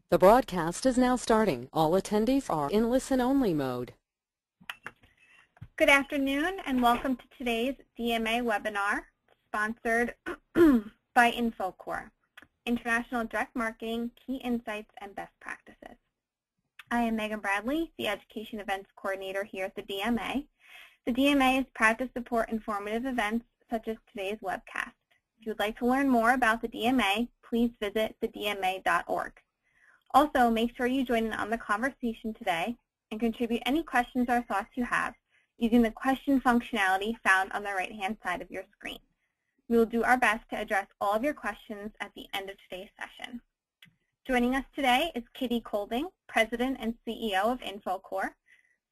The broadcast is now starting. All attendees are in listen-only mode. Good afternoon and welcome to today's DMA webinar sponsored by Infocore, International Direct Marketing, Key Insights and Best Practices. I am Megan Bradley, the Education Events Coordinator here at the DMA. The DMA is proud to support informative events such as today's webcast. If you would like to learn more about the DMA, please visit thedma.org. Also, make sure you join in on the conversation today and contribute any questions or thoughts you have using the question functionality found on the right-hand side of your screen. We will do our best to address all of your questions at the end of today's session. Joining us today is Kitty Colding, President and CEO of Infocore.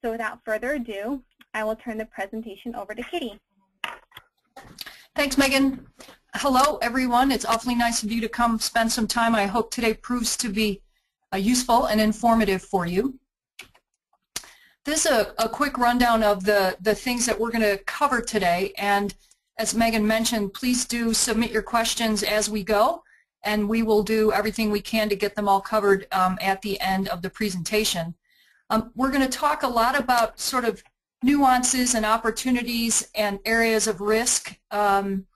So without further ado, I will turn the presentation over to Kitty. Thanks, Megan. Hello, everyone. It's awfully nice of you to come spend some time. I hope today proves to be useful and informative for you. This is a quick rundown of the things that we're going to cover today. And as Megan mentioned, please do submit your questions as we go, and we will do everything we can to get them all covered at the end of the presentation. We're going to talk a lot about sort of nuances and opportunities and areas of risk and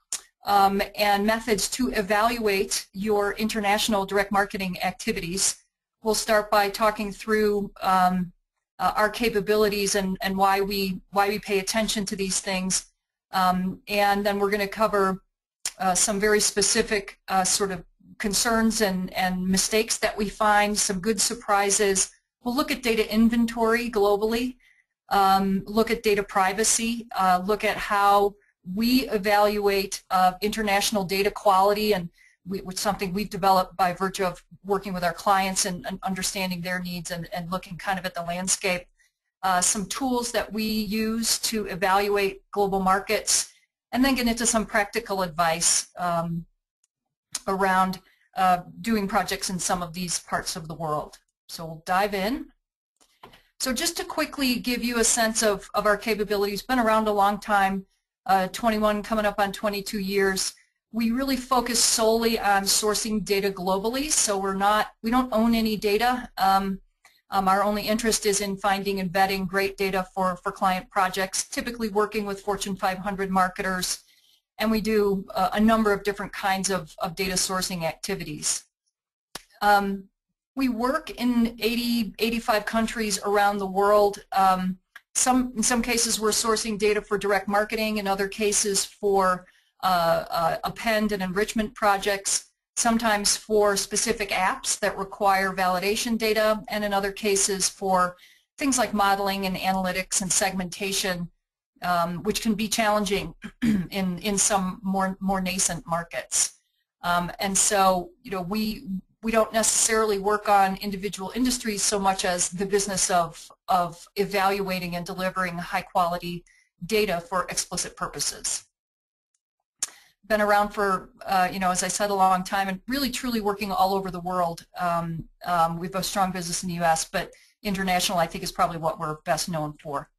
methods to evaluate your international direct marketing activities. We'll start by talking through our capabilities and why we pay attention to these things, and then we're going to cover some very specific sort of concerns and mistakes that we find, some good surprises. We'll look at data inventory globally. Look at data privacy, look at how we evaluate international data quality, and which is something we've developed by virtue of working with our clients and understanding their needs and looking kind of at the landscape. Some tools that we use to evaluate global markets, and then get into some practical advice around doing projects in some of these parts of the world. So we'll dive in. So just to quickly give you a sense of our capabilities, been around a long time, 21 coming up on 22 years. We really focus solely on sourcing data globally, so we don't own any data. Our only interest is in finding and vetting great data for client projects, typically working with Fortune 500 marketers, and we do a number of different kinds of data sourcing activities. We work in 85 countries around the world. In some cases we're sourcing data for direct marketing, in other cases for append and enrichment projects, sometimes for specific apps that require validation data, and in other cases for things like modeling and analytics and segmentation, which can be challenging in some more nascent markets. And so, you know, we don't necessarily work on individual industries so much as the business of evaluating and delivering high-quality data for explicit purposes. Been around for, you know, as I said, a long time, and really truly working all over the world. We have a strong business in the U.S., but international, I think, is probably what we're best known for.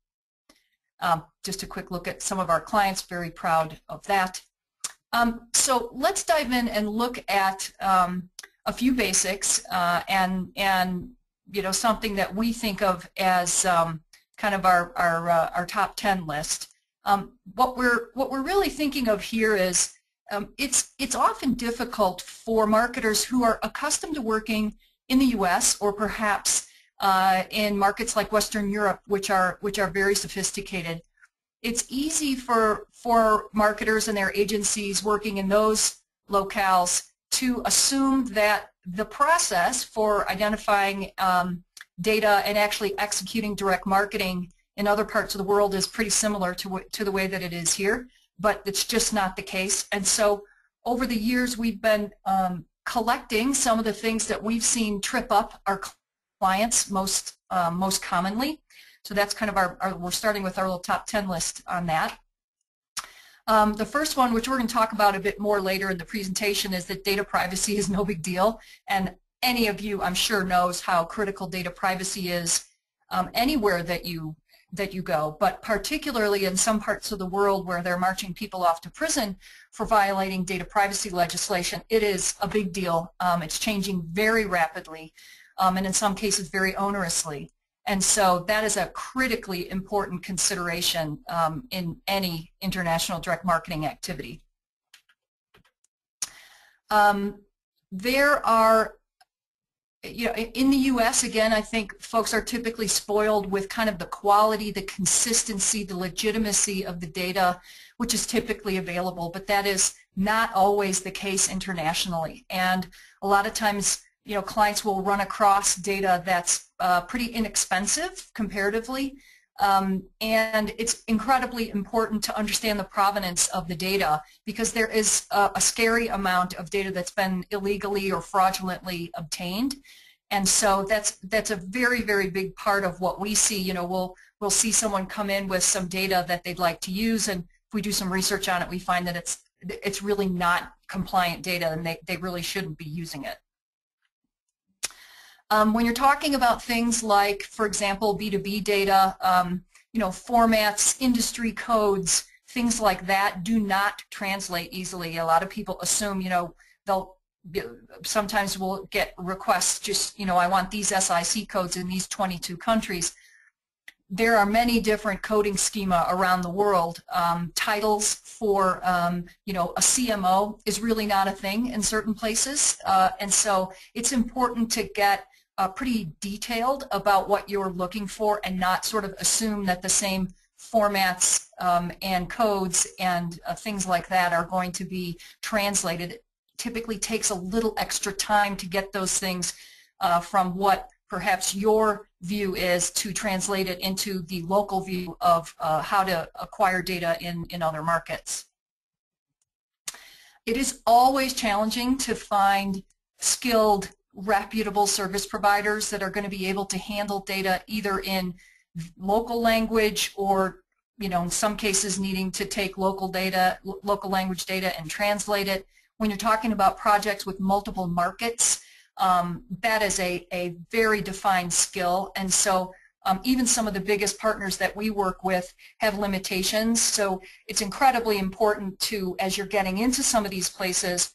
Just a quick look at some of our clients, very proud of that. So let's dive in and look at a few basics and you know, something that we think of as kind of our top 10 list. What we're really thinking of here is it's often difficult for marketers who are accustomed to working in the U.S. or perhaps in markets like Western Europe, which are very sophisticated. It's easy for marketers and their agencies working in those locales to assume that the process for identifying data and actually executing direct marketing in other parts of the world is pretty similar to the way that it is here, but it's just not the case. And so over the years we've been collecting some of the things that we've seen trip up our clients most commonly. So that's kind of we're starting with our little top 10 list on that. The first one, which we're going to talk about a bit more later in the presentation, is that data privacy is no big deal. And any of you, I'm sure, knows how critical data privacy is anywhere that you go, but particularly in some parts of the world where they're marching people off to prison for violating data privacy legislation, it is a big deal. It's changing very rapidly. and in some cases very onerously. And so that is a critically important consideration in any international direct marketing activity. There are, in the U.S., again, I think folks are typically spoiled with kind of the quality, the consistency, the legitimacy of the data, which is typically available, but that is not always the case internationally. And a lot of times, clients will run across data that's pretty inexpensive comparatively, and it's incredibly important to understand the provenance of the data, because there is a scary amount of data that's been illegally or fraudulently obtained. And so that's a very, very big part of what we see. We'll see someone come in with some data that they'd like to use, and if we do some research on it, we find that it's really not compliant data, and they really shouldn't be using it. When you're talking about things like, for example, B2B data, formats, industry codes, things like that do not translate easily. A lot of people assume, sometimes we'll get requests just, I want these SIC codes in these 22 countries. There are many different coding schema around the world. Titles for, a CMO is really not a thing in certain places. And so it's important to get pretty detailed about what you're looking for and not sort of assume that the same formats and codes and things like that are going to be translated. It typically takes a little extra time to get those things from what perhaps your view is to translate it into the local view of how to acquire data in other markets. It is always challenging to find skilled, reputable service providers that are going to be able to handle data either in local language or, in some cases needing to take local language data and translate it. When you're talking about projects with multiple markets, that is a very defined skill, and so even some of the biggest partners that we work with have limitations. So it's incredibly important to, as you're getting into some of these places,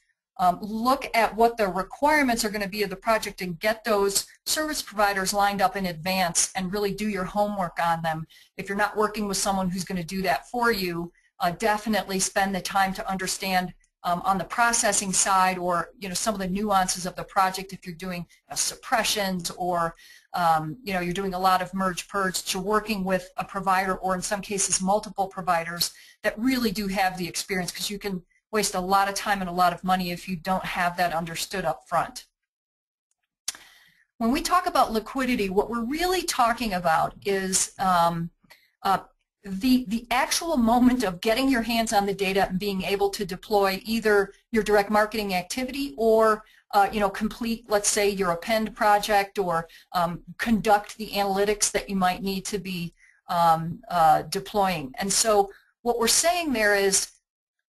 look at what the requirements are going to be of the project and get those service providers lined up in advance and really do your homework on them. If you're not working with someone who's going to do that for you, definitely spend the time to understand on the processing side, or some of the nuances of the project. If you're doing suppressions, or you're doing a lot of merge purge, you're working with a provider, or in some cases multiple providers that really do have the experience, because you can waste a lot of time and a lot of money if you don't have that understood up front. When we talk about liquidity, what we're really talking about is the actual moment of getting your hands on the data and being able to deploy either your direct marketing activity or complete, let's say, your append project, or conduct the analytics that you might need to be deploying. And so what we're saying there is,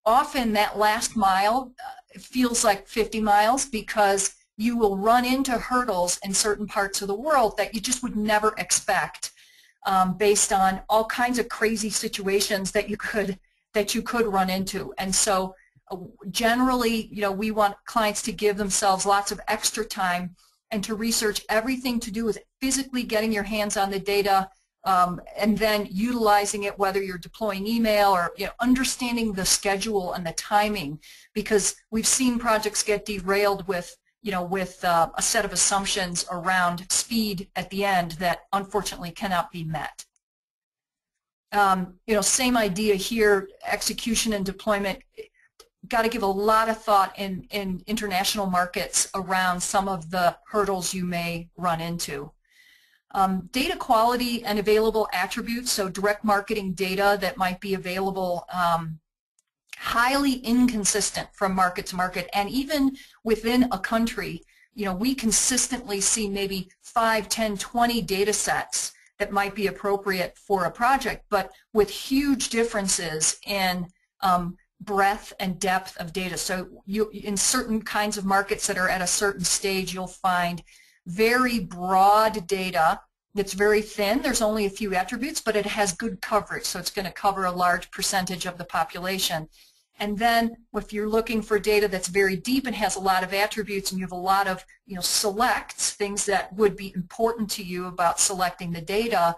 often that last mile feels like 50 miles, because you will run into hurdles in certain parts of the world that you just would never expect, based on all kinds of crazy situations that you could run into. And so generally, we want clients to give themselves lots of extra time and to research everything to do with physically getting your hands on the data, and then utilizing it, whether you're deploying email or understanding the schedule and the timing, because we've seen projects get derailed with a set of assumptions around speed at the end that unfortunately cannot be met. Same idea here, execution and deployment. Got to give a lot of thought in international markets around some of the hurdles you may run into. Data quality and available attributes, so direct marketing data that might be available, highly inconsistent from market to market, and even within a country. We consistently see maybe 5, 10, 20 data sets that might be appropriate for a project, but with huge differences in breadth and depth of data. So in certain kinds of markets that are at a certain stage, you'll find very broad data that's very thin. There's only a few attributes, but it has good coverage, so it's going to cover a large percentage of the population. And then if you're looking for data that's very deep and has a lot of attributes and you have a lot of selects, things that would be important to you about selecting the data,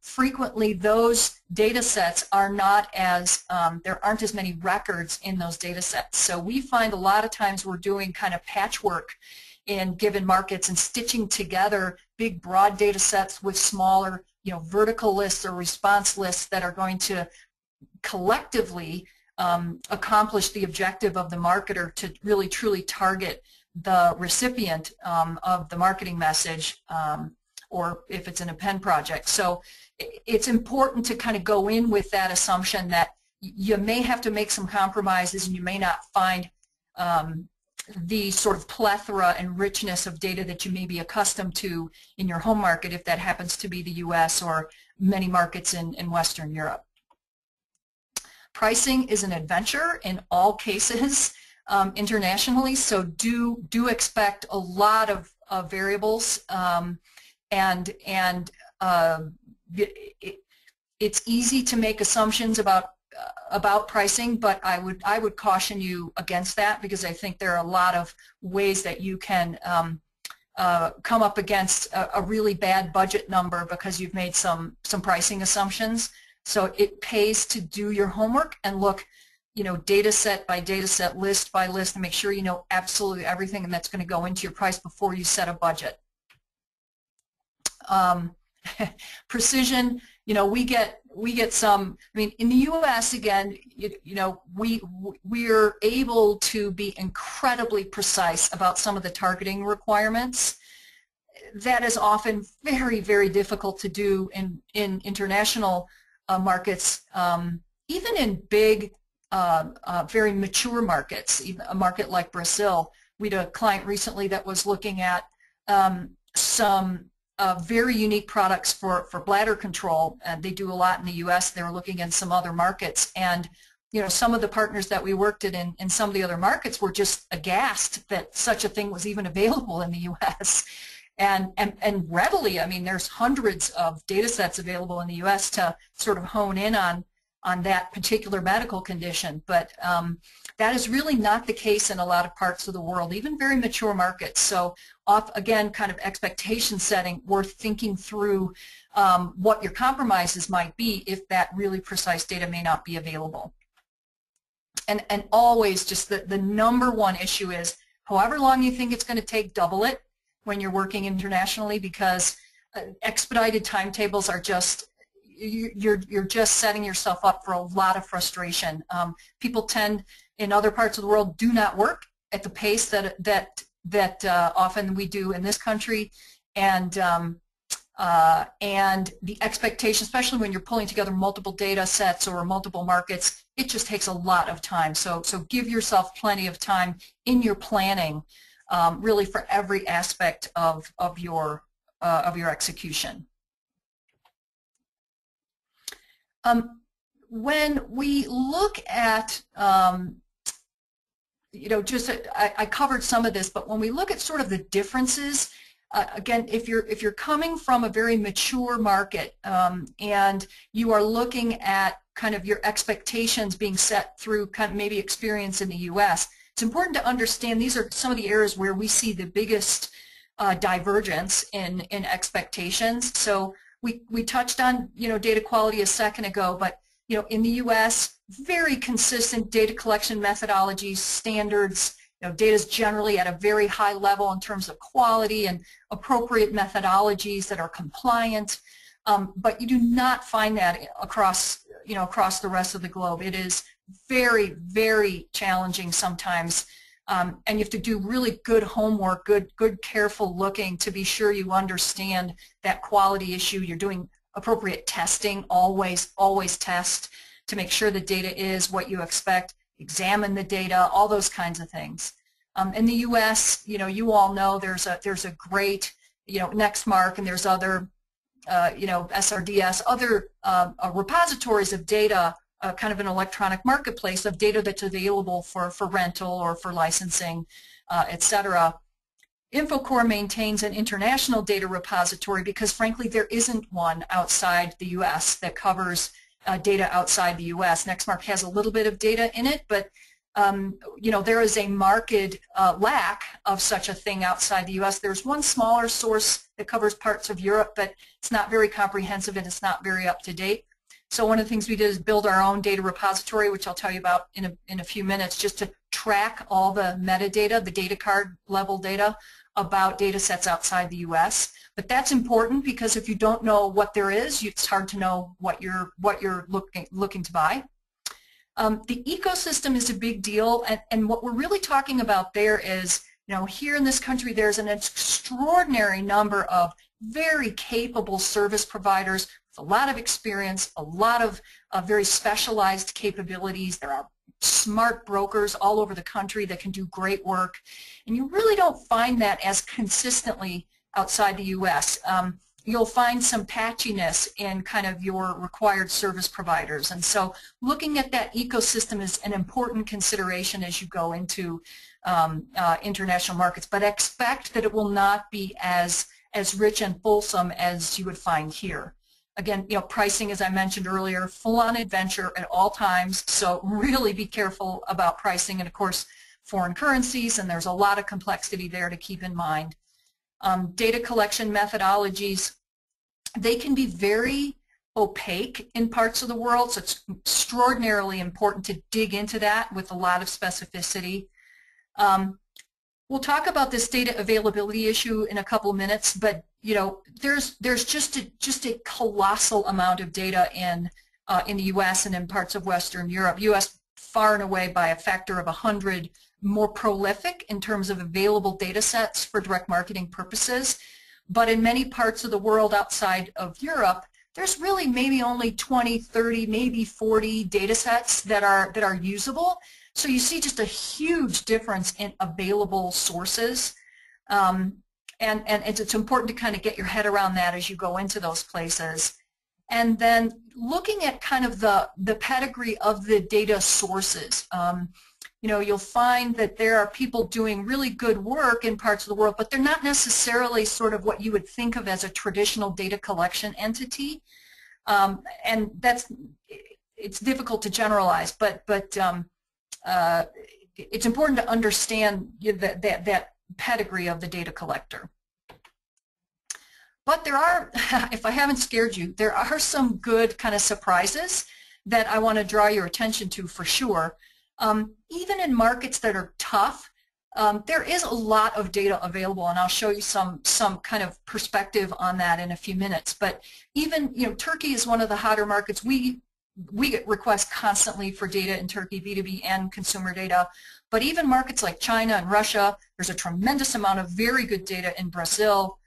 frequently those data sets are not as, there aren't as many records in those data sets. So we find a lot of times we're doing kind of patchwork in given markets and stitching together big broad data sets with smaller vertical lists or response lists that are going to collectively accomplish the objective of the marketer to really truly target the recipient of the marketing message, or if it's an append project. So it's important to kind of go in with that assumption that you may have to make some compromises and you may not find the sort of plethora and richness of data that you may be accustomed to in your home market, if that happens to be the US or many markets in Western Europe. Pricing is an adventure in all cases internationally, so do expect a lot of variables, and it's easy to make assumptions about pricing, but I would caution you against that, because I think there are a lot of ways that you can come up against a really bad budget number because you've made some pricing assumptions. So it pays to do your homework and look, data set by data set, list by list, and make sure you know absolutely everything that's going to go into your price before you set a budget. Precision, we get some. I mean, in the U.S. again, we're able to be incredibly precise about some of the targeting requirements. That is often very, very difficult to do in international markets, even in big, very mature markets. Even a market like Brazil, we had a client recently that was looking at some very unique products for bladder control, and they do a lot in the U.S. They were looking in some other markets, and some of the partners that we worked in some of the other markets were just aghast that such a thing was even available in the U.S. And readily, I mean, there's hundreds of data sets available in the U.S. to sort of hone in on that particular medical condition, but that is really not the case in a lot of parts of the world, even very mature markets. So again, kind of expectation setting, worth thinking through what your compromises might be if that really precise data may not be available. And always just the number one issue is, however long you think it's going to take, double it when you're working internationally, because expedited timetables are just, you're just setting yourself up for a lot of frustration. People tend, in other parts of the world, do not work at the pace that often we do in this country, and the expectation, especially when you're pulling together multiple data sets or multiple markets, it just takes a lot of time. So give yourself plenty of time in your planning, really for every aspect of your execution. When we look at, I covered some of this, but when we look at sort of the differences, again, if you're coming from a very mature market and you are looking at kind of your expectations being set through kind of maybe experience in the U.S., it's important to understand these are some of the areas where we see the biggest divergence in expectations. So we touched on data quality a second ago, but in the U.S., very consistent data collection methodologies, standards. Data is generally at a very high level in terms of quality and appropriate methodologies that are compliant, but you do not find that across the rest of the globe. It is very, very challenging sometimes, and you have to do really good homework, good careful looking to be sure you understand that quality issue. You're doing appropriate testing, always test to make sure the data is what you expect. Examine the data, all those kinds of things. In the U.S., you all know there's a great, Nextmark, and there's other, SRDS, other repositories of data, kind of an electronic marketplace of data that's available for rental or for licensing, etc. Infocore maintains an international data repository because, frankly, there isn't one outside the U.S. that covers data outside the U.S. Nextmark has a little bit of data in it, but you know, there is a marked lack of such a thing outside the U.S. There's one smaller source that covers parts of Europe, but it's not very comprehensive and it's not very up to date. So one of the things we did is build our own data repository, which I'll tell you about in a few minutes, just to track all the metadata, the data card level data about data sets outside the U.S. But that's important because if you don't know what there is, it's hard to know what you're looking to buy. The ecosystem is a big deal, and what we're really talking about there is, you know, here in this country there's an extraordinary number of very capable service providers with a lot of experience, a lot of very specialized capabilities. There are smart brokers all over the country that can do great work, and you really don't find that as consistently outside the U.S. You'll find some patchiness in kind of your required service providers, and so looking at that ecosystem is an important consideration as you go into international markets, but expect that it will not be as rich and fulsome as you would find here. Again, you know, pricing, as I mentioned earlier, full-on adventure at all times, so really be careful about pricing, and of course foreign currencies, and there's a lot of complexity there to keep in mind. Data collection methodologies, they can be very opaque in parts of the world, so it's extraordinarily important to dig into that with a lot of specificity. We'll talk about this data availability issue in a couple of minutes, but you know, there's just a colossal amount of data in the U.S. and in parts of Western Europe. U.S. far and away by a factor of 100 more prolific in terms of available data sets for direct marketing purposes, but in many parts of the world outside of Europe, there's really maybe only 20, 30, maybe 40 data sets that are usable. So you see just a huge difference in available sources, and it's important to kind of get your head around that as you go into those places. And then looking at kind of the pedigree of the data sources. You know, you'll find that there are people doing really good work in parts of the world, but they're not necessarily sort of what you would think of as a traditional data collection entity. And it's difficult to generalize, but it's important to understand that pedigree of the data collector. But there are, if I haven't scared you, there are some good kind of surprises that I want to draw your attention to for sure. Even in markets that are tough, there is a lot of data available, and I'll show you some kind of perspective on that in a few minutes. But even, you know, Turkey is one of the hotter markets. We get requests constantly for data in Turkey, B2B and consumer data. But even markets like China and Russia, there's a tremendous amount of very good data in Brazil.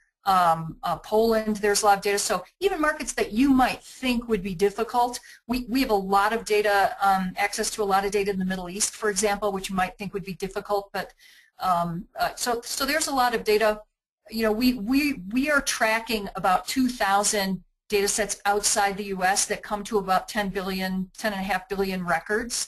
Poland, there's a lot of data. So even markets that you might think would be difficult, we have a lot of data, access to a lot of data in the Middle East, for example, which you might think would be difficult. But so there's a lot of data. You know, we are tracking about 2,000 data sets outside the U.S. that come to about 10.5 billion records.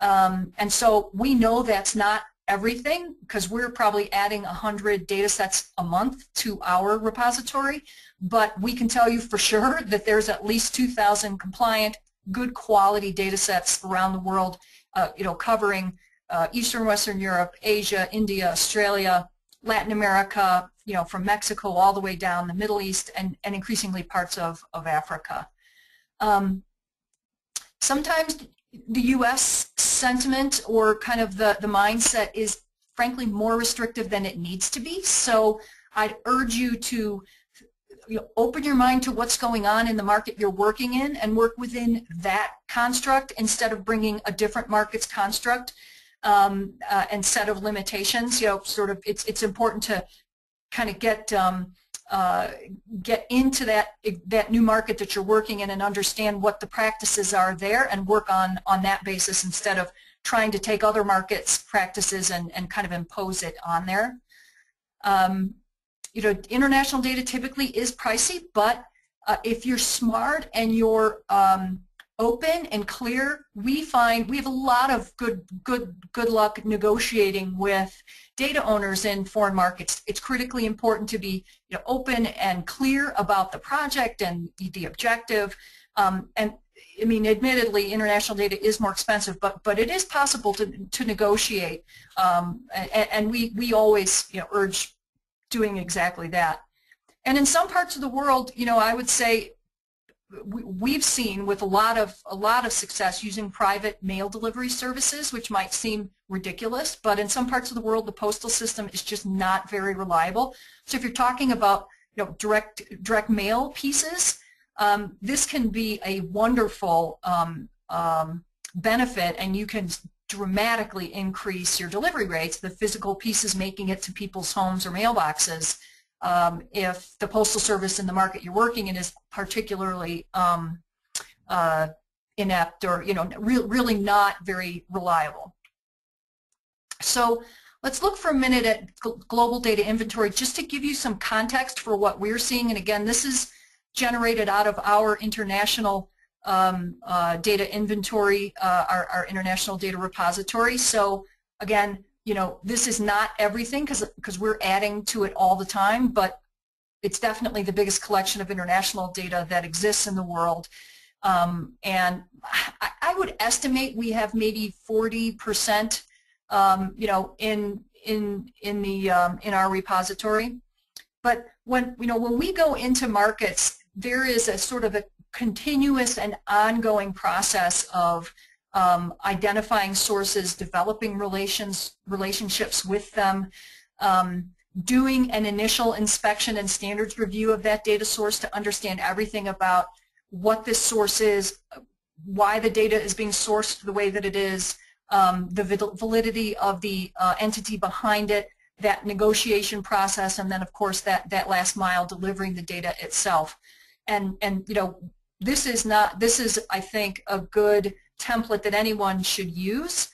And so we know that's not everything, because we're probably adding 100 data sets a month to our repository, but we can tell you for sure that there's at least 2,000 compliant, good quality data sets around the world, you know, covering Eastern Western Europe, Asia, India, Australia, Latin America, you know, from Mexico all the way down the Middle East, and increasingly parts of Africa. Sometimes the U.S. sentiment or kind of the mindset is frankly more restrictive than it needs to be. So I'd urge you to open your mind to what's going on in the market you're working in and work within that construct instead of bringing a different market's construct and set of limitations. You know, sort of it's important to kind of get into that new market that you're working in and understand what the practices are there and work on that basis instead of trying to take other markets' practices and kind of impose it on there. You know, international data typically is pricey, but if you're smart and you're open and clear, we find we have a lot of good luck negotiating with data owners in foreign markets. It's critically important to be, you know, open and clear about the project and the objective, and I mean, admittedly, international data is more expensive, but it is possible to negotiate, and we always, you know, urge doing exactly that. And in some parts of the world, you know, I would say we've seen with a lot of success using private mail delivery services, which might seem ridiculous, but in some parts of the world, the postal system is just not very reliable. So if you're talking about, you know, direct mail pieces, this can be a wonderful benefit, and you can dramatically increase your delivery rates, the physical pieces making it to people's homes or mailboxes, if the postal service in the market you're working in is particularly inept or, you know, really not very reliable. So let's look for a minute at global data inventory just to give you some context for what we're seeing. And again, this is generated out of our international data inventory, our international data repository. So again, you know, this is not everything because we're adding to it all the time, but it's definitely the biggest collection of international data that exists in the world. And I would estimate we have maybe 40%, you know, in our repository. But when we go into markets, there is a sort of a continuous and ongoing process of identifying sources, developing relationships with them, doing an initial inspection and standards review of that data source to understand everything about what this source is, why the data is being sourced the way that it is, the validity of the entity behind it, that negotiation process, and then of course that last mile delivering the data itself. And you know, this is I think a good template that anyone should use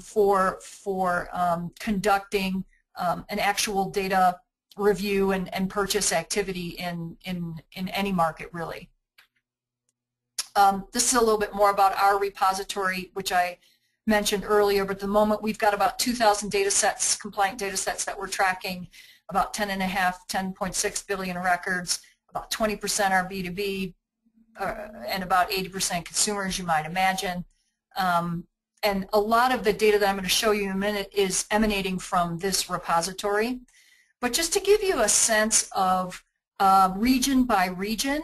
for conducting an actual data review and purchase activity in any market, really. This is a little bit more about our repository, which I mentioned earlier, but at the moment we've got about 2,000 data sets, compliant data sets that we're tracking, about 10.6 billion records, about 20% are B2B, and about 80% consumers, you might imagine. And a lot of the data that I'm going to show you in a minute is emanating from this repository. But just to give you a sense of region by region,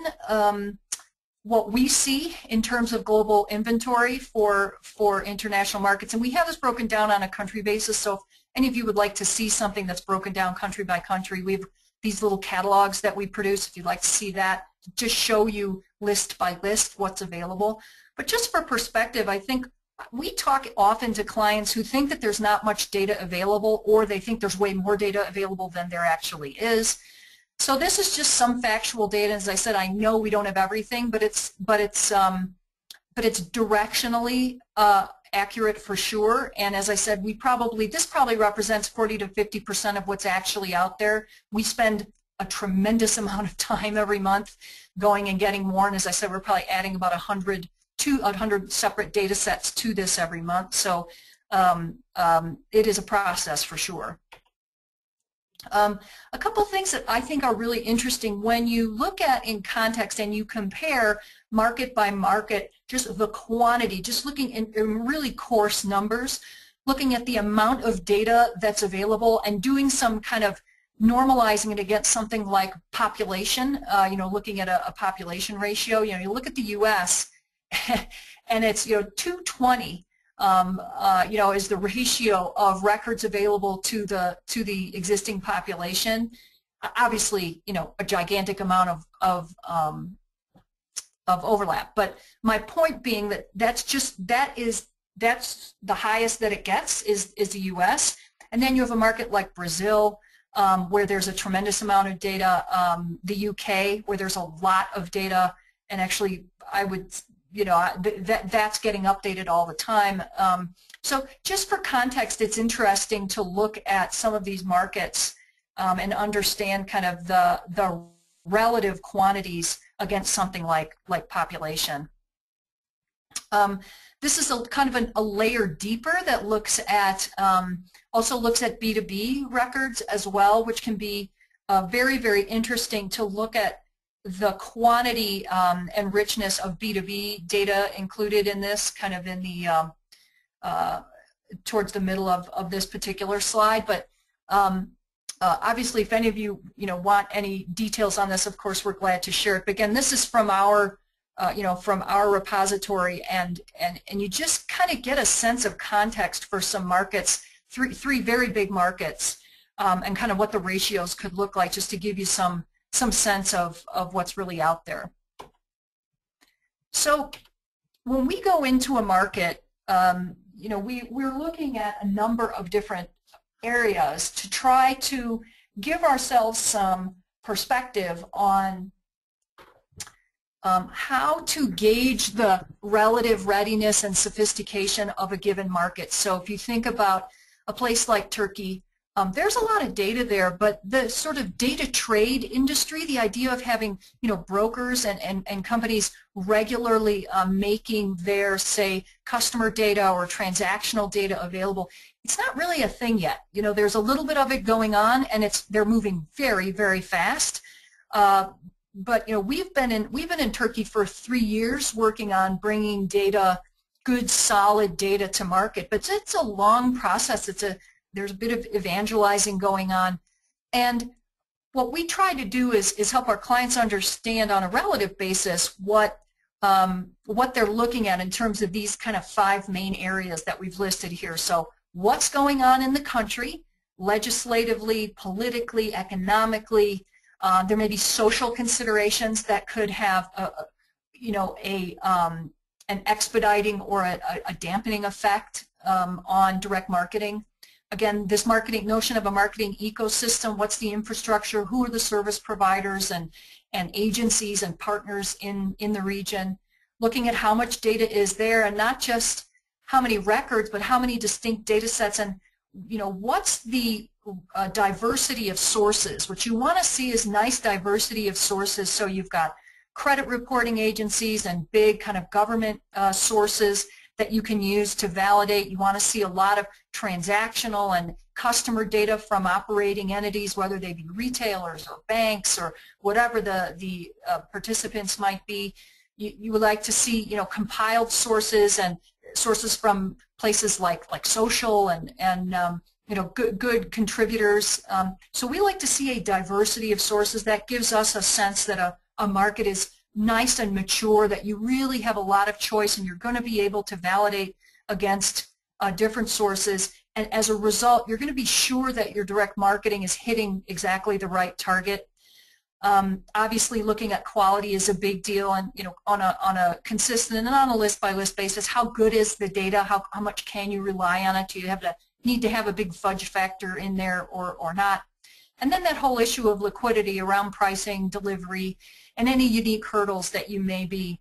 what we see in terms of global inventory for international markets, and we have this broken down on a country basis, so if any of you would like to see something that's broken down country by country, we have these little catalogs that we produce if you'd like to see that, to just show you list by list what's available. But just for perspective, I think we talk often to clients who think that there's not much data available, or they think there's way more data available than there actually is. So this is just some factual data. As I said, I know we don't have everything, but it's directionally accurate for sure. And as I said, this probably represents 40 to 50% of what's actually out there. We spend a tremendous amount of time every month going and getting more. And as I said, we're probably adding about 100 separate data sets to this every month. So it is a process for sure. A couple things that I think are really interesting when you look at in context and you compare market by market, just the quantity, just looking in really coarse numbers, looking at the amount of data that's available and doing some kind of normalizing it against something like population, you know, looking at a population ratio. You know, you look at the U.S. and it's, you know, 220. You know, is the ratio of records available to the existing population. Obviously, you know, a gigantic amount of overlap. But my point being that that's the highest that it gets is the U.S. And then you have a market like Brazil, where there's a tremendous amount of data. The U.K., where there's a lot of data, and actually, I would. You know, that's getting updated all the time. So just for context, it's interesting to look at some of these markets and understand kind of the relative quantities against something like population. This is kind of a layer deeper that looks at, also looks at B2B records as well, which can be very, very interesting to look at the quantity and richness of B2B data included in this, kind of in the towards the middle of this particular slide. But obviously, if any of you want any details on this, of course, we're glad to share it. But again, this is from our from our repository, and you just kind of get a sense of context for some markets, three very big markets, and kind of what the ratios could look like, just to give you some sense of what's really out there. So when we go into a market, we're looking at a number of different areas to try to give ourselves some perspective on how to gauge the relative readiness and sophistication of a given market. So if you think about a place like Turkey, there's a lot of data there, but the sort of data trade industry, the idea of having brokers and companies regularly making their, say, customer data or transactional data available, it's not really a thing yet. There's a little bit of it going on, and they're moving very, very fast. But we've been in Turkey for 3 years working on bringing data, good solid data to market. But it's a long process. There's a bit of evangelizing going on, and what we try to do is help our clients understand on a relative basis what they're looking at in terms of these kind of 5 main areas that we've listed here. So what's going on in the country, legislatively, politically, economically. There may be social considerations that could have an expediting or a dampening effect on direct marketing. Again, this notion of a marketing ecosystem, what's the infrastructure, who are the service providers and agencies and partners in the region, looking at how much data is there, and not just how many records, but how many distinct data sets, and what's the diversity of sources. What you want to see is nice diversity of sources, so you've got credit reporting agencies and big kind of government sources that you can use to validate. You want to see a lot of transactional and customer data from operating entities, whether they be retailers or banks or whatever the participants might be. You would like to see compiled sources and sources from places like social and good contributors. So we like to see a diversity of sources. That gives us a sense that a market is nice and mature, that you really have a lot of choice and you're going to be able to validate against different sources, and as a result you're going to be sure that your direct marketing is hitting exactly the right target. Obviously looking at quality is a big deal, and on a consistent and on a list-by-list basis, how good is the data, how much can you rely on it, do you need to have a big fudge factor in there or not. And then that whole issue of liquidity around pricing, delivery, and any unique hurdles that you may be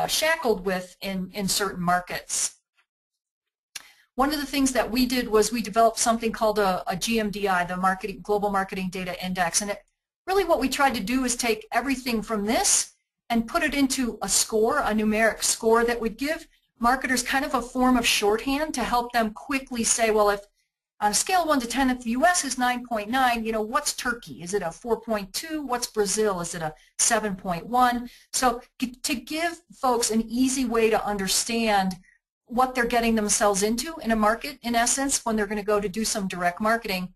shackled with in certain markets. One of the things that we did was we developed something called a GMDI, the Global Marketing Data Index, and really what we tried to do is take everything from this and put it into a score, a numeric score that would give marketers kind of a form of shorthand to help them quickly say, well, if on a scale of 1 to 10, if the U.S. is 9.9, what's Turkey? Is it a 4.2? What's Brazil? Is it a 7.1? So to give folks an easy way to understand what they're getting themselves into in a market, in essence, when they're going to go to do some direct marketing.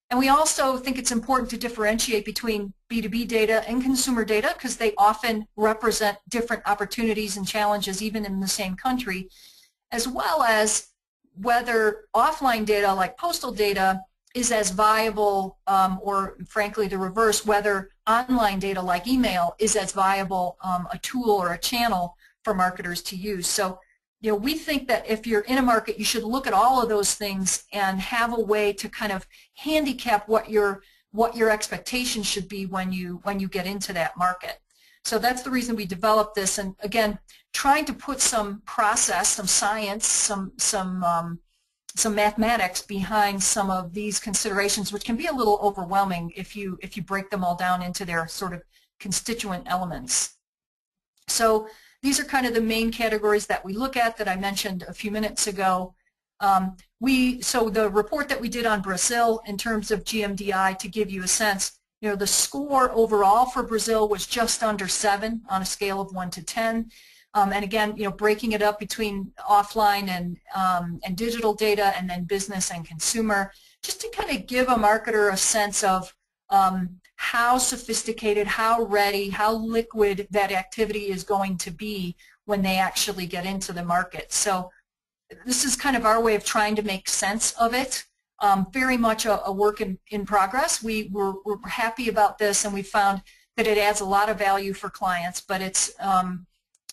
And we also think it's important to differentiate between B2B data and consumer data, because they often represent different opportunities and challenges even in the same country, as well as whether offline data like postal data is as viable, or frankly the reverse, whether online data like email is as viable a tool or a channel for marketers to use. So we think that if you're in a market, you should look at all of those things and have a way to kind of handicap what your expectations should be when you get into that market. So that's the reason we developed this, and again, trying to put some process, some science, some mathematics behind some of these considerations, which can be a little overwhelming if you break them all down into their sort of constituent elements. So these are kind of the main categories that we look at that I mentioned a few minutes ago. So the report that we did on Brazil in terms of GMDI, to give you a sense, You know, the score overall for Brazil was just under 7 on a scale of 1 to 10. And again, you know, breaking it up between offline and digital data, and then business and consumer, just to kind of give a marketer a sense of how sophisticated, how ready, how liquid that activity is going to be when they actually get into the market. So this is kind of our way of trying to make sense of it. Very much a work in progress. We're happy about this, and we found that it adds a lot of value for clients, but it's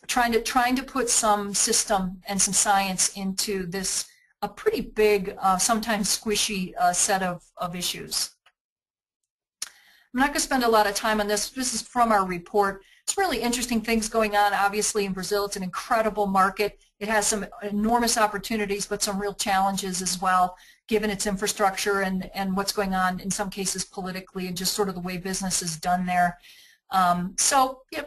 trying to put some system and some science into this a pretty big, sometimes squishy set of issues. I'm not going to spend a lot of time on this. This is from our report. It's really interesting things going on, obviously, in Brazil. It's an incredible market. It has some enormous opportunities, but some real challenges as well, given its infrastructure and what's going on, in some cases, politically, and just sort of the way business is done there. So, yeah,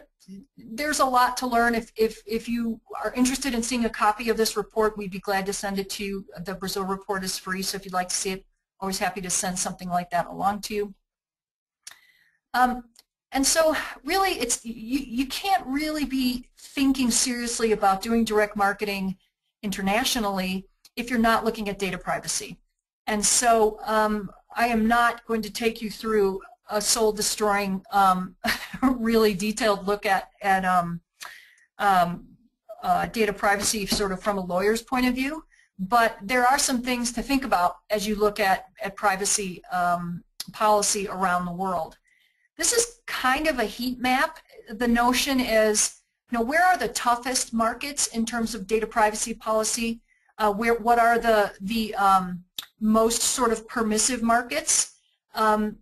there's a lot to learn. If you are interested in seeing a copy of this report, we'd be glad to send it to you. The Brazil report is free, so if you'd like to see it, always happy to send something like that along to you. And so really, you can't really be thinking seriously about doing direct marketing internationally if you're not looking at data privacy. And so I am not going to take you through a soul-destroying, really detailed look at data privacy sort of from a lawyer's point of view, but there are some things to think about as you look at privacy policy around the world. This is kind of a heat map. The notion is, you know, where are the toughest markets in terms of data privacy policy? What are the most sort of permissive markets? And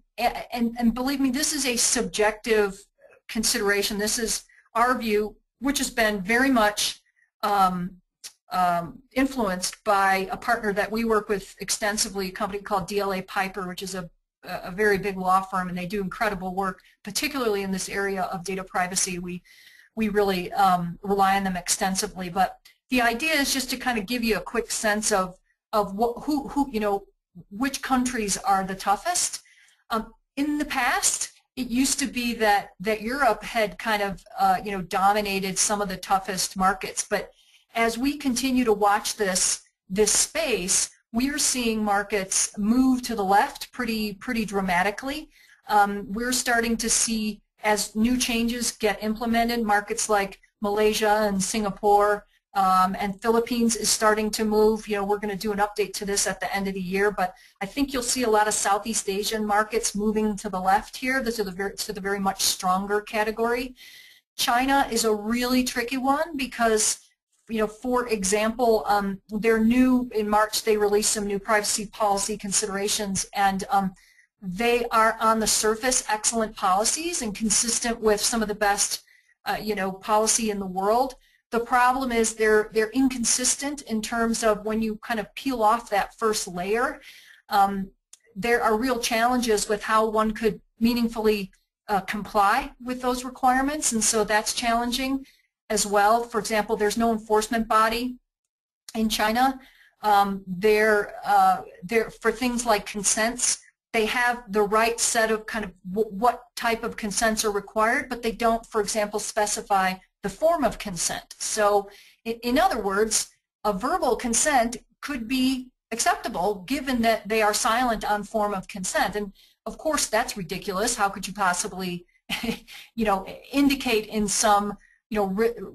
believe me, this is a subjective consideration. This is our view, which has been very much influenced by a partner that we work with extensively, a company called DLA Piper, which is a very big law firm, and they do incredible work, particularly in this area of data privacy. We really rely on them extensively. But the idea is just to kind of give you a quick sense of who you know, which countries are the toughest. In the past, it used to be that Europe had kind of you know, dominated some of the toughest markets. But as we continue to watch this space, we are seeing markets move to the left pretty dramatically. We're starting to see, as new changes get implemented, markets like Malaysia and Singapore and Philippines is starting to move. You know, we're going to do an update to this at the end of the year, but I think you'll see a lot of Southeast Asian markets moving to the left here. This is to the very much stronger category. China is a really tricky one because, you know, for example, they're new in March. They released some new privacy policy considerations, and they are on the surface excellent policies and consistent with some of the best, you know, policy in the world. The problem is they're inconsistent in terms of when you kind of peel off that first layer. There are real challenges with how one could meaningfully comply with those requirements, and so that's challenging as well. For example, there's no enforcement body in China. For things like consents, they have the right set of kind of what type of consents are required, but they don't, for example, specify the form of consent. So in other words, a verbal consent could be acceptable given that they are silent on form of consent. And of course, that's ridiculous. How could you possibly you know, indicate in some, you know,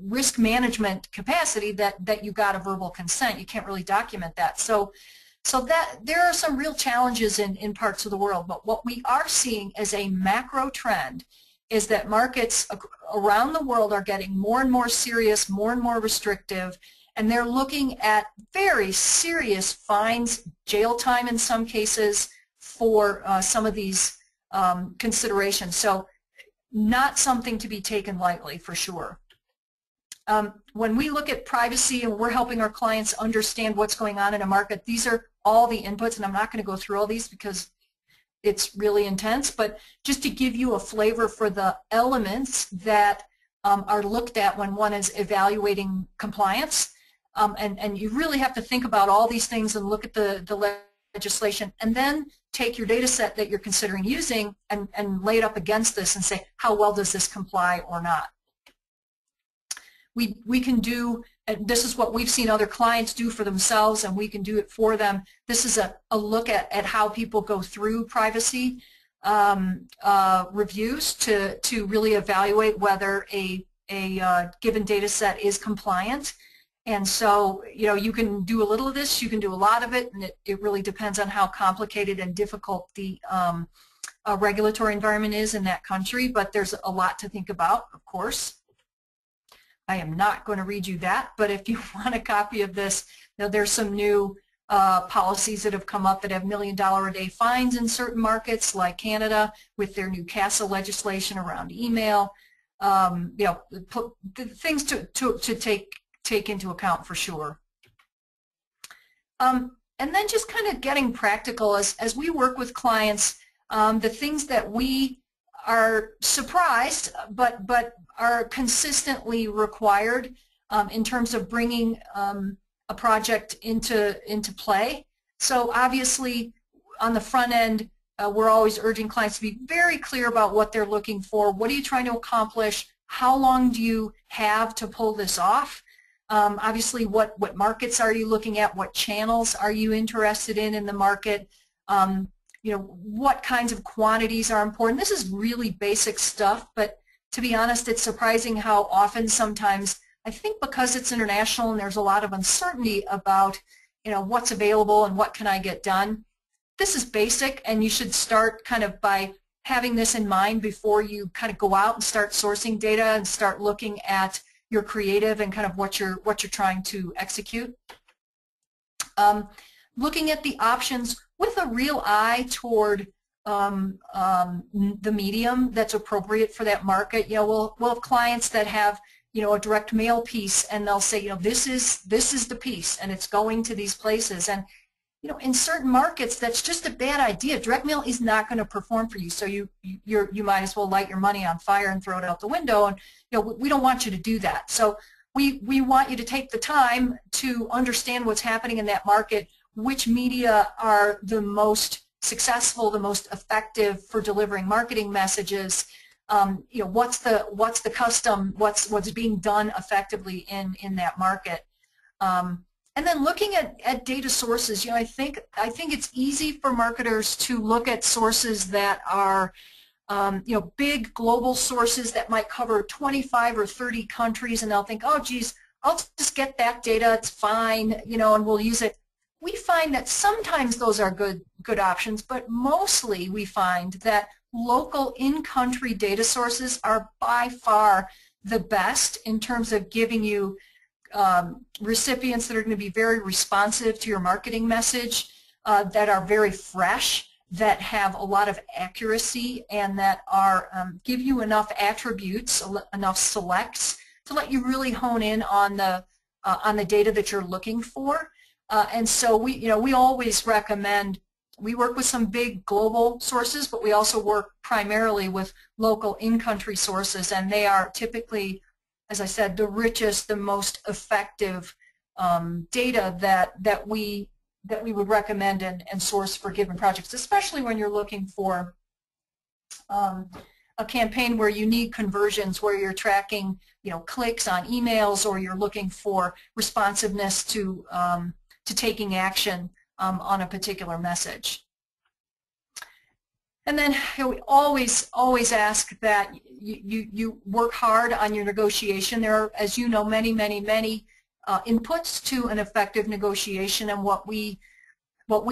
risk management capacity that you got a verbal consent? You can't really document that. So that there are some real challenges in parts of the world. But what we are seeing as a macro trend is that markets around the world are getting more and more serious, more and more restrictive, and they're looking at very serious fines, jail time in some cases, for some of these considerations. So not something to be taken lightly, for sure. When we look at privacy and we're helping our clients understand what's going on in a market, these are all the inputs, and I'm not going to go through all these because it's really intense, but just to give you a flavor for the elements that are looked at when one is evaluating compliance. And you really have to think about all these things and look at the legislation, and then take your data set that you're considering using and lay it up against this and say, how well does this comply or not? We can do, this is what we've seen other clients do for themselves, and we can do it for them. This is a look at how people go through privacy reviews to really evaluate whether a given data set is compliant. And so, you know, you can do a little of this, you can do a lot of it, and it really depends on how complicated and difficult the regulatory environment is in that country, but there's a lot to think about, of course. I am not going to read you that, but if you want a copy of this, you know, there's some new policies that have come up that have $1 million a day fines in certain markets like Canada with their new CASA legislation around email. You know, things to take into account for sure. And then just kind of getting practical as we work with clients, the things that we are surprised but are consistently required in terms of bringing a project into play. So obviously on the front end, we're always urging clients to be very clear about what they're looking for. What are you trying to accomplish? How long do you have to pull this off? Obviously, what markets are you looking at? What channels are you interested in the market? You know, what kinds of quantities are important? This is really basic stuff, but to be honest, it's surprising how often sometimes, I think because it's international and there's a lot of uncertainty about, you know, what's available and what can I get done. This is basic, and you should start kind of by having this in mind before you kind of go out and start sourcing data and start looking at your creative and kind of what you're trying to execute. Looking at the options with a real eye toward the medium that's appropriate for that market. You know, we'll have clients that have, you know, a direct mail piece, and they'll say, you know, this is the piece, and it's going to these places. And you know, in certain markets, that's just a bad idea. Direct mail is not going to perform for you, so you might as well light your money on fire and throw it out the window. And you know, we don't want you to do that. So we want you to take the time to understand what's happening in that market, which media are the most successful, the most effective for delivering marketing messages. You know, what's the custom, what's being done effectively in that market. And then looking at data sources, you know, I think it's easy for marketers to look at sources that are, you know, big global sources that might cover 25 or 30 countries, and they'll think, oh, geez, I'll just get that data, it's fine, you know, and we'll use it. We find that sometimes those are good options, but mostly we find that local in-country data sources are by far the best in terms of giving you recipients that are going to be very responsive to your marketing message, that are very fresh, that have a lot of accuracy, and that are give you enough attributes, enough selects to let you really hone in on the data that you're looking for. And so we always recommend. We work with some big global sources, but we also work primarily with local in-country sources, and they are typically, as I said, the richest, the most effective data that we would recommend and source for given projects, especially when you're looking for a campaign where you need conversions, where you're tracking, you know, clicks on emails, or you're looking for responsiveness to taking action on a particular message. And then you know, we always ask that you work hard on your negotiation. There are, as you know, many inputs to an effective negotiation, and what we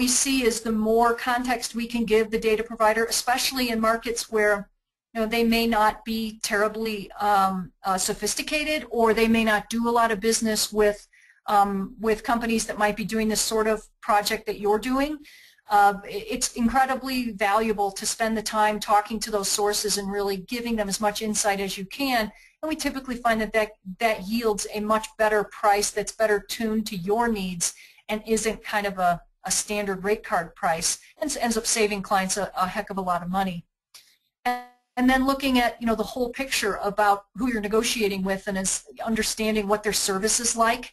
see is the more context we can give the data provider, especially in markets where, you know, they may not be terribly sophisticated, or they may not do a lot of business with companies that might be doing this sort of project that you're doing. It's incredibly valuable to spend the time talking to those sources and really giving them as much insight as you can. And we typically find that yields a much better price that's better tuned to your needs and isn't kind of a standard rate card price, and ends up saving clients a heck of a lot of money. And then looking at, you know, the whole picture about who you're negotiating with, and is understanding what their service is like.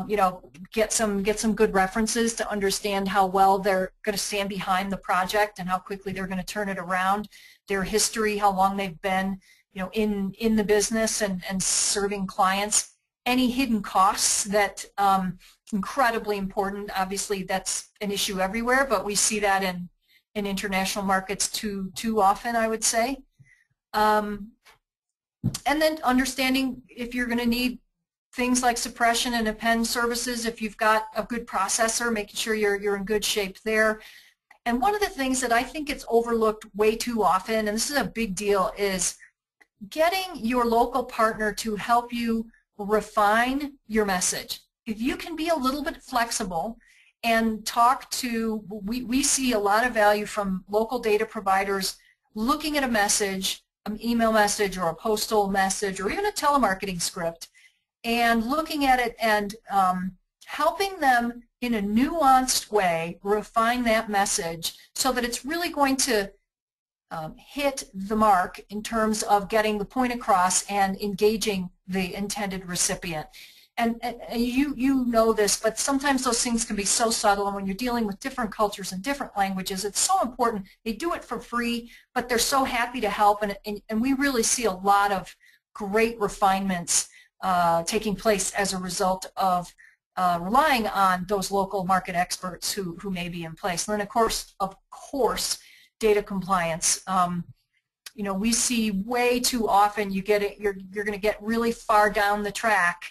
you know, get some good references to understand how well they're going to stand behind the project and how quickly they're going to turn it around, their history, how long they've been, you know, in the business and serving clients, any hidden costs that incredibly important. Obviously, that's an issue everywhere, but we see that in international markets too often, I would say. And then understanding if you're going to need things like suppression and append services, if you've got a good processor, making sure you're in good shape there. And one of the things that I think gets overlooked way too often, and this is a big deal, is getting your local partner to help you refine your message. If you can be a little bit flexible and talk to, we see a lot of value from local data providers looking at a message, an email message or a postal message or even a telemarketing script, and looking at it and helping them in a nuanced way refine that message so that it's really going to hit the mark in terms of getting the point across and engaging the intended recipient. And you know this, but sometimes those things can be so subtle, and when you're dealing with different cultures and different languages, it's so important. They do it for free, but they're so happy to help, and we really see a lot of great refinements taking place as a result of relying on those local market experts who may be in place. And then of course, data compliance. You know, we see way too often you're going to get really far down the track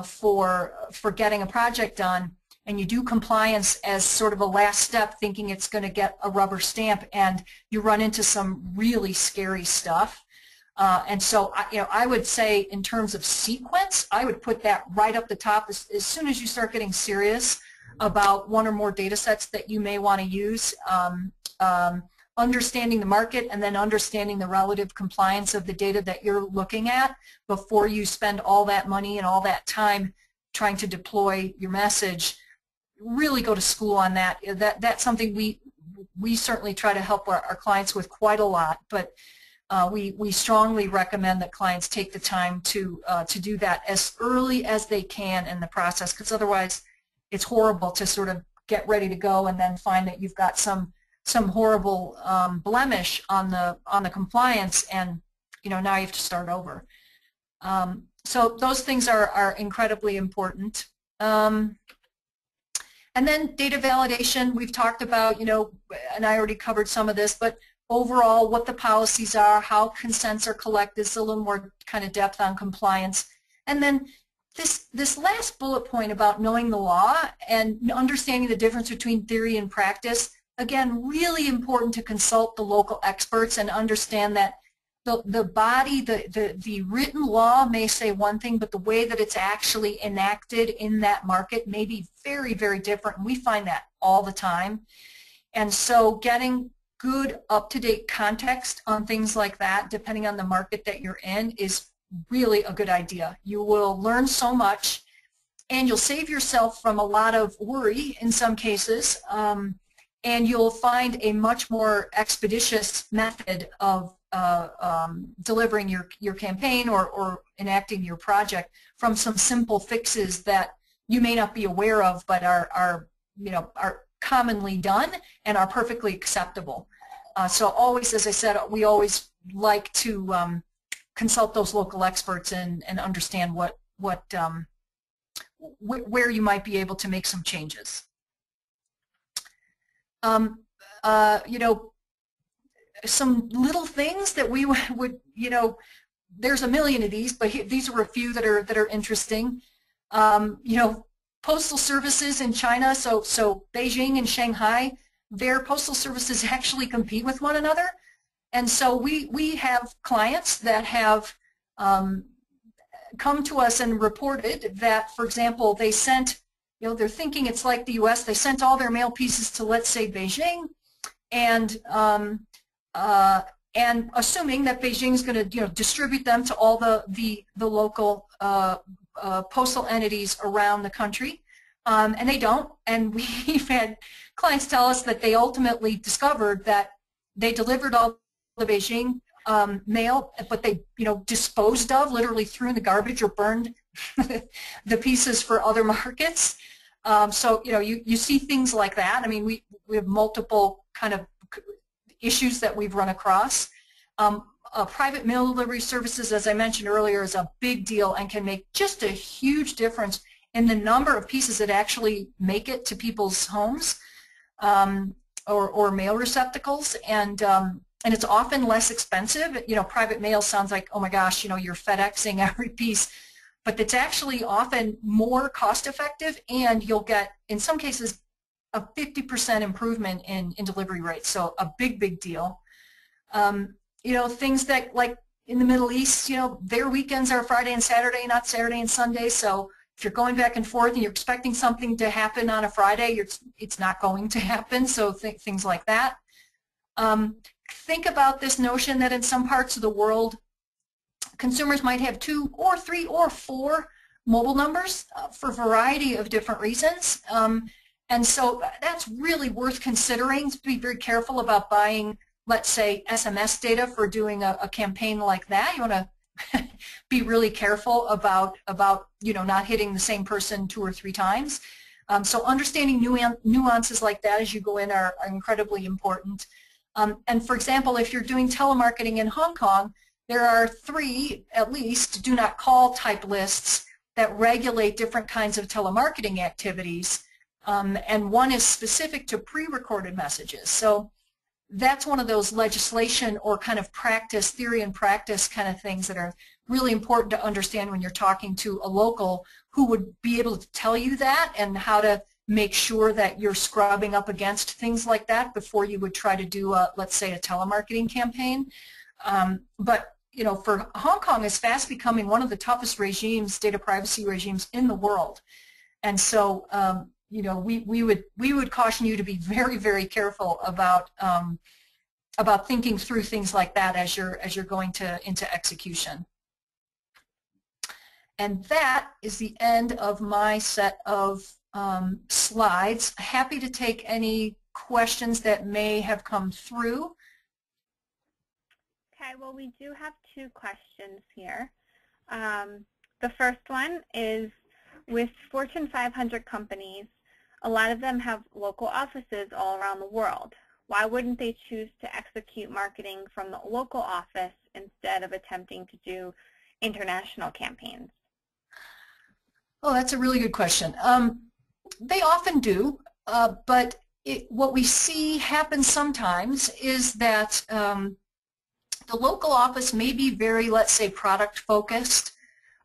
for getting a project done, and you do compliance as sort of a last step, thinking it's going to get a rubber stamp, and you run into some really scary stuff. And so, you know, I would say in terms of sequence, I would put that right up the top as soon as you start getting serious about one or more data sets that you may want to use. Understanding the market and then understanding the relative compliance of the data that you're looking at before you spend all that money and all that time trying to deploy your message. Really go to school on that. That's something we certainly try to help our clients with quite a lot, but we strongly recommend that clients take the time to do that as early as they can in the process, because otherwise it's horrible to sort of get ready to go and then find that you've got some horrible blemish on the compliance, and you know, now you have to start over. So those things are incredibly important. And then data validation, we've talked about, you know, and I already covered some of this, but overall what the policies are, how consents are collected, is a little more kind of depth on compliance. And then this last bullet point about knowing the law and understanding the difference between theory and practice, again, really important to consult the local experts and understand that the body, the written law may say one thing, but the way that it's actually enacted in that market may be very, very different, and we find that all the time. And so getting good up-to-date context on things like that, depending on the market that you're in, is really a good idea. You will learn so much, and you'll save yourself from a lot of worry in some cases, and you'll find a much more expeditious method of delivering your campaign or enacting your project from some simple fixes that you may not be aware of, but are commonly done and are perfectly acceptable. So always, as I said, we always like to consult those local experts and understand where you might be able to make some changes. You know, some little things that we would, you know, there's a million of these, but these are a few that are interesting. You know, postal services in China, so Beijing and Shanghai, their postal services actually compete with one another. And so we have clients that have come to us and reported that, for example, they sent, you know, they're thinking it's like the U.S. They sent all their mail pieces to, let's say, Beijing, and assuming that Beijing is going to, you know, distribute them to all the local postal entities around the country, and they don't. And we've had clients tell us that they ultimately discovered that they delivered all the Beijing mail, but they, you know, disposed of, literally threw in the garbage or burned the pieces for other markets. So you see things like that. I mean, we have multiple kind of issues that we've run across. Private mail delivery services, as I mentioned earlier, is a big deal and can make just a huge difference in the number of pieces that actually make it to people's homes or mail receptacles, and it's often less expensive. Private mail sounds like, oh my gosh, you're FedExing every piece, but it's actually often more cost effective, and you'll get, in some cases, a 50% improvement in delivery rates. So a big deal. Things that, like in the Middle East, their weekends are Friday and Saturday, not Saturday and Sunday. So if you're going back and forth and you're expecting something to happen on a Friday, it's not going to happen. So things like that. Think about this notion that in some parts of the world, consumers might have 2 or 3 or 4 mobile numbers for a variety of different reasons. And so that's really worth considering. To be very careful about buying, let's say, SMS data for doing a campaign like that. You want to be really careful about not hitting the same person 2 or 3 times. So understanding nuances like that as you go in are incredibly important. And for example, if you're doing telemarketing in Hong Kong, there are 3, at least, do not call type lists that regulate different kinds of telemarketing activities. And one is specific to pre-recorded messages. So that's one of those legislation or kind of practice, theory and practice kind of things that are really important to understand when you're talking to a local who would be able to tell you that, and how to make sure that you're scrubbing up against things like that before you would try to do, let's say, a telemarketing campaign. But for Hong Kong, it's fast becoming one of the toughest regimes, data privacy regimes in the world. And so we would caution you to be very careful about thinking through things like that as you're going into execution. And that is the end of my set of slides. Happy to take any questions that may have come through. Okay, well, we do have 2 questions here. The first one is, with Fortune 500 companies, a lot of them have local offices all around the world. Why wouldn't they choose to execute marketing from the local office instead of attempting to do international campaigns? Oh, that's a really good question. They often do, but what we see happen sometimes is that the local office may be very, let's say, product focused,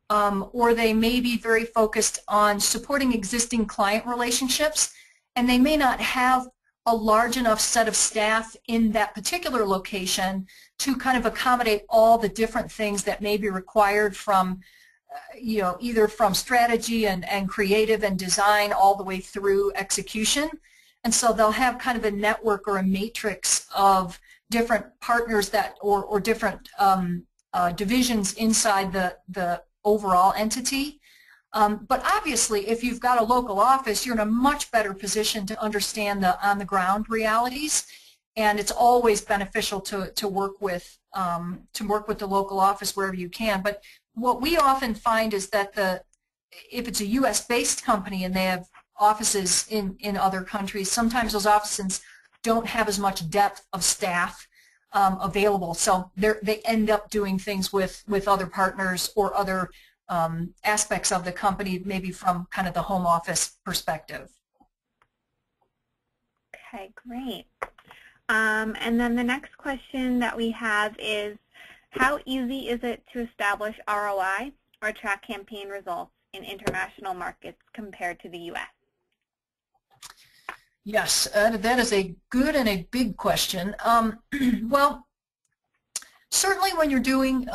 or they may be very focused on supporting existing client relationships, and they may not have a large enough set of staff in that particular location to kind of accommodate all the different things that may be required from either from strategy and creative and design all the way through execution. And so they'll have kind of a network or a matrix of different partners that or different divisions inside the overall entity. But obviously, if you've got a local office, you're in a much better position to understand the on-the-ground realities, and it's always beneficial to work with the local office wherever you can. But what we often find is that if it's a U.S.-based company and they have offices in other countries, sometimes those offices don't have as much depth of staff available, so they end up doing things with other partners or other aspects of the company, maybe from kind of the home office perspective. Okay, great. And then the next question that we have is, how easy is it to establish ROI or track campaign results in international markets compared to the U.S.? Yes, that is a good and a big question. Well, certainly when you're doing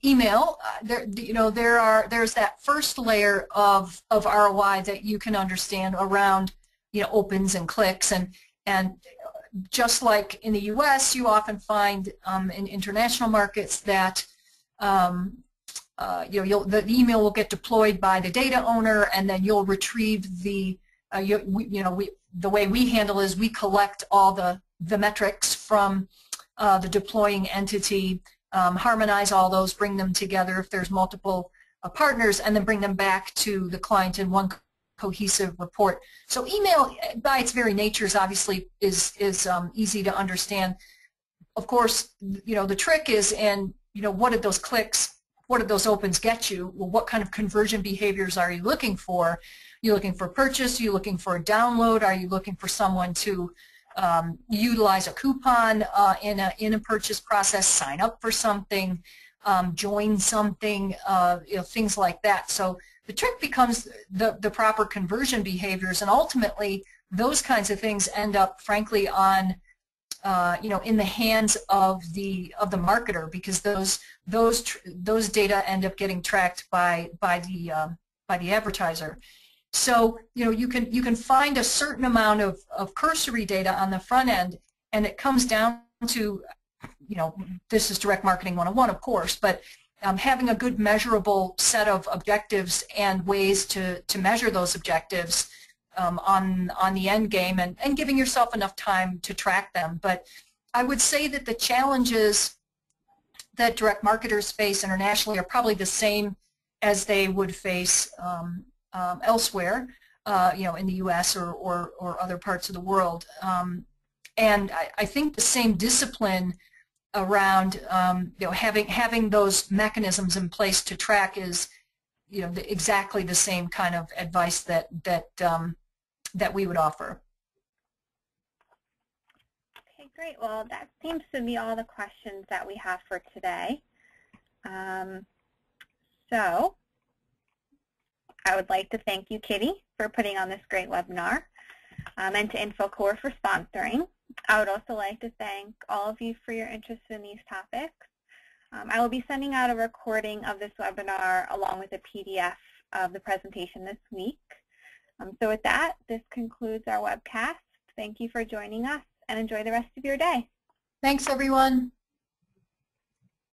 email, there's that first layer of ROI that you can understand around opens and clicks, and just like in the U.S., you often find in international markets that the email will get deployed by the data owner, and then you'll retrieve the way we handle is we collect all the metrics from the deploying entity, harmonize all those, bring them together if there's multiple partners and then bring them back to the client in one cohesive report. So email, by its very nature, is easy to understand. Of course, the trick is in, what did those clicks, what did those opens get you? Well, what kind of conversion behaviors are you looking for? Are you looking for purchase? Are you looking for a download? Are you looking for someone to utilize a coupon in a purchase process, sign up for something, join something, things like that. So the trick becomes the proper conversion behaviors, and ultimately those kinds of things end up, frankly, on in the hands of the marketer, because those data end up getting tracked by the advertiser. So you can find a certain amount of cursory data on the front end, and it comes down to, this is direct marketing 101, of course, but having a good measurable set of objectives and ways to measure those objectives on the end game, and giving yourself enough time to track them. But I would say that the challenges that direct marketers face internationally are probably the same as they would face elsewhere, in the U.S. or other parts of the world. And I think the same discipline around having those mechanisms in place to track is exactly the same kind of advice that we would offer. Okay, great. Well, that seems to be all the questions that we have for today. So I would like to thank you, Kitty, for putting on this great webinar, and to Infocore for sponsoring. I would also like to thank all of you for your interest in these topics. I will be sending out a recording of this webinar along with a PDF of the presentation this week. So with that, this concludes our webcast. Thank you for joining us, and enjoy the rest of your day. Thanks, everyone.